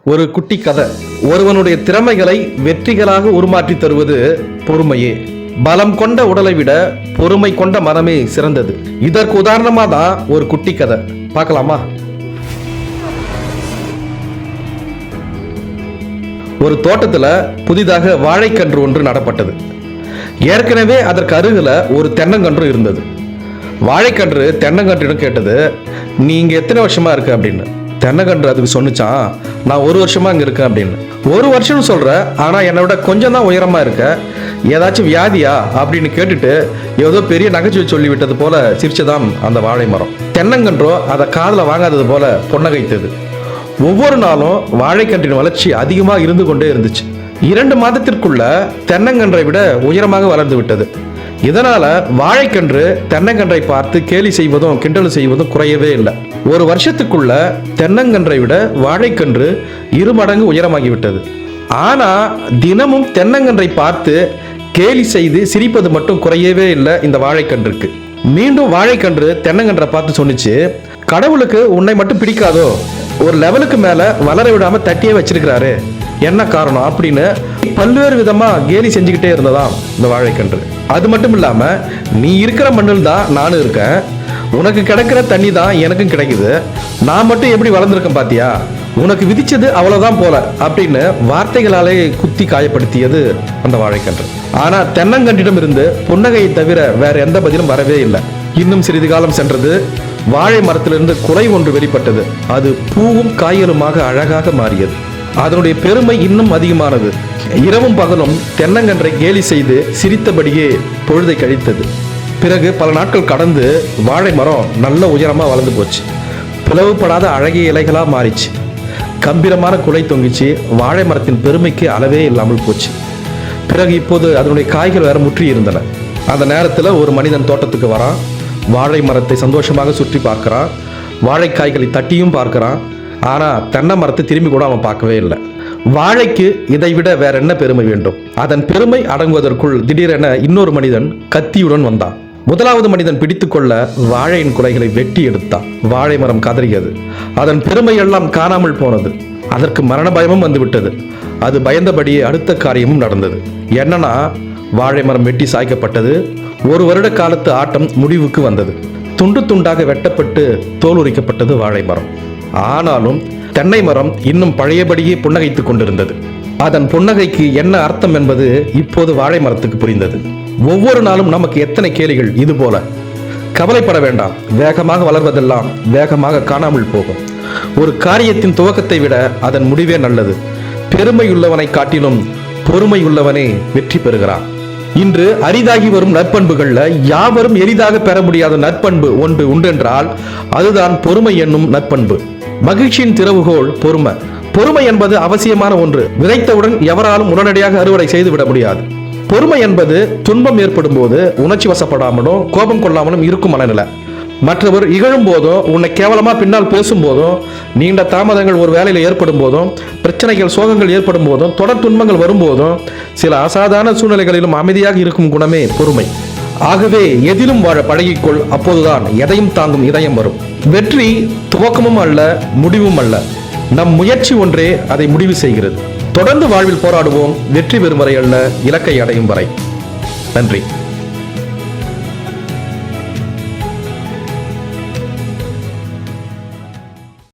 ஒரு குட்டி கதை. ஒருவனுடைய திறமைகளை வெற்றிகளாக உருமாற்றி தருவது பொறுமையே. பலம் கொண்ட உடலை விட பொறுமை கொண்ட மனமே சிறந்தது. இதற்கு உதாரணமா தான் ஒரு குட்டி கதை பார்க்கலாமா? ஒரு தோட்டத்துல புதிதாக வாழைக்கன்று ஒன்று நடப்பட்டது. ஏற்கனவே அதற்கு அருகில ஒரு தென்னங்கன்று இருந்தது. வாழைக்கன்று தென்னங்கன்றிடம் கேட்டது, நீ இங்க எத்தனை வருஷமா இருக்க அப்படின்னு. தென்னங்கன்று அதுக்கு சொன்னிச்சான், நான் 1 வருஷமா இங்க இருக்கேன் அப்படின்னு. 1 வருஷம்னு சொல்ற, ஆனா என்னை விட கொஞ்சம் தான் உயரமா இருக்க, ஏதாச்சும் வியாதியா அப்படின்னு கேட்டுட்டு ஏதோ பெரிய நகைச்சுவை சொல்லி விட்டது போல சிரிச்சதாம் அந்த வாழை மரம். தென்னங்கன்றோ அதை காதுல வாங்காதது போல பொன்னகைத்தது. ஒவ்வொரு நாளும் வாழைக்கன்றின் வளர்ச்சி அதிகமாக இருந்து கொண்டே இருந்துச்சு. 2 மாதத்திற்குள்ள தென்னங்கன்றை விட உயரமாக வளர்ந்து விட்டது. இதனால வாழைக்கன்று தென்னங்கன்றை பார்த்து கேலி செய்வதும் கிண்டல் செய்வதும் குறையவே இல்லை. 1 வருஷத்துக்குள்ள தென்னங்கன்றை விட வாழைக்கன்று 2 மடங்கு உயரமாகிவிட்டது. ஆனா தினமும் தென்னங்கன்றை பார்த்து கேலி செய்து சிரிப்பது மட்டும் குறையவே இல்லை இந்த வாழைக்கன்றுக்கு. மீண்டும் வாழைக்கன்று தென்னங்கன்றை பார்த்து சொன்னிச்சு, கடவுளுக்கு உன்னை மட்டும் பிடிக்காதோ, ஒரு லெவலுக்கு மேல வளர விடாம தட்டியே வச்சிருக்கிறாரு, என்ன காரணம் அப்படின்னு பல்வேறு விதமா கேலி செஞ்சுக்கிட்டே இருந்ததாம் இந்த வாழைக்கன்று. அது மட்டும் இல்லாம, நீ இருக்கிற மண்ணில் தான் நானும் இருக்கேன், உனக்கு கிடைக்கிற தண்ணி தான் எனக்கும் கிடைக்குது, நான் மட்டும் எப்படி வளர்ந்துருக்கேன் பாத்தியா, உனக்கு விதிச்சது அவ்வளவுதான் போல அப்படின்னு வார்த்தைகளாலே குத்தி காயப்படுத்தியது அந்த வாழைக்கன்று. ஆனா தென்னங்கன்றிடம் இருந்து புன்னகையை தவிர வேற எந்த பதிலும் வரவே இல்லை. இன்னும் சிறிது காலம் சென்றது. வாழை மரத்திலிருந்து குலை ஒன்று வெளிப்பட்டது. அது பூவும் காய்களுமாக அழகாக மாறியது. அதனுடைய பெருமை இன்னும் அதிகமானது. இரவும் பகலும் தென்னங்கன்றை கேலி செய்து சிரித்தபடியே பொழுதை கழித்தது. பிறகு பல நாட்கள் கடந்து வாழை மரம் நல்ல உயரமா வளர்ந்து போச்சு. பிளவுபடாத அழகிய இலைகளா மாறிச்சு. கம்பீரமான குலை தொங்கிச்சு. வாழை மரத்தின் பெருமைக்கு அளவே இல்லாமல் போச்சு. பிறகு இப்போது அதனுடைய காய்கள் வேற முற்றி இருந்தன. அந்த நேரத்தில் ஒரு மனிதன் தோட்டத்துக்கு வரான். வாழை மரத்தை சந்தோஷமாக சுற்றி பார்க்கிறான். வாழைக்காய்களை தட்டியும் பார்க்கிறான். ஆனா தென்னை மரத்தை திரும்பி கூட அவன் பார்க்கவே இல்லை. வாழைக்கு இதை விட வேற என்ன பெருமை வேண்டும்? அதன் பெருமை அடங்குவதற்குள் திடீரென இன்னொரு மனிதன் கத்தியுடன் வந்தான். முதலாவது மனிதன் பிடித்துக்கொள்ள வாழையின் குலைகளை வெட்டி எடுத்தான். வாழை மரம் கதறியது. அதன் பெருமை எல்லாம் காணாமல் போனது. அதற்கு மரண பயமும் வந்துவிட்டது. அது பயந்தபடியே அடுத்த காரியமும் நடந்தது. என்னன்னா, வாழை மரம் வெட்டி சாய்க்கப்பட்டது. 1 வருட காலத்து ஆட்டம் முடிவுக்கு வந்தது. துண்டு துண்டாக வெட்டப்பட்டு தோல் உரிக்கப்பட்டது வாழை மரம். ஆனாலும் தென்னை மரம் இன்னும் பழையபடியே புன்னகைத்துக் கொண்டிருந்தது. அதன் புன்னகைக்கு என்ன அர்த்தம் என்பது இப்போது வாழை மரத்துக்கு புரிந்தது. ஒவ்வொரு நாளும் நமக்கு எத்தனை கேலிகள் இது போல. கவலைப்பட வேண்டாம், வேகமாக வளர்வதெல்லாம் வேகமாக காணாமல் போகும். ஒரு காரியத்தின் துவக்கத்தை விட அதன் முடிவே நல்லது. பெருமையுள்ளவனை காட்டிலும் பொறுமையுள்ளவனே வெற்றி பெறுகிறான். இன்று அரிதாகி வரும் நற்பண்புகள்ல யாவரும் எளிதாக பெற முடியாத நற்பண்பு ஒன்று உண்டென்றால் அதுதான் பொறுமை என்னும் நற்பண்பு. மகிழ்ச்சியின் திறவுகோல் பொறுமை. பொறுமை என்பது அவசியமான ஒன்று. விதைத்தவுடன் எவராலும் உடனடியாக அறுவடை செய்துவிட முடியாது. பொறுமை என்பது துன்பம் ஏற்படும் போது உணர்ச்சி வசப்படாமலும் கோபம் கொள்ளாமலும் இருக்கும் மனநிலை. மற்றவர் இகழும் போதும், உன்னை கேவலமா பின்னால் பேசும் போதும், நீண்ட தாமதங்கள் ஒரு வேலையில் ஏற்படும் போதும், பிரச்சனைகள் சோகங்கள் ஏற்படும் போதும், தொடர் துன்பங்கள் வரும்போதும், சில அசாதாரண சூழ்நிலைகளிலும் அமைதியாக இருக்கும் குணமே பொறுமை. ஆகவே எதிலும் வாழ பழகிக்கொள். அப்போதுதான் எதையும் தாங்கும் இதயம் வரும். வெற்றி துவக்கமும் அல்ல, முடிவும் அல்ல. நம் முயற்சி ஒன்றே அதை முடிவு செய்கிறது. தொடர்ந்து வாழ்வில் போராடுவோம். வெற்றி பெறும் வரை அல்ல, இலக்கை அடையும் வரை. நன்றி.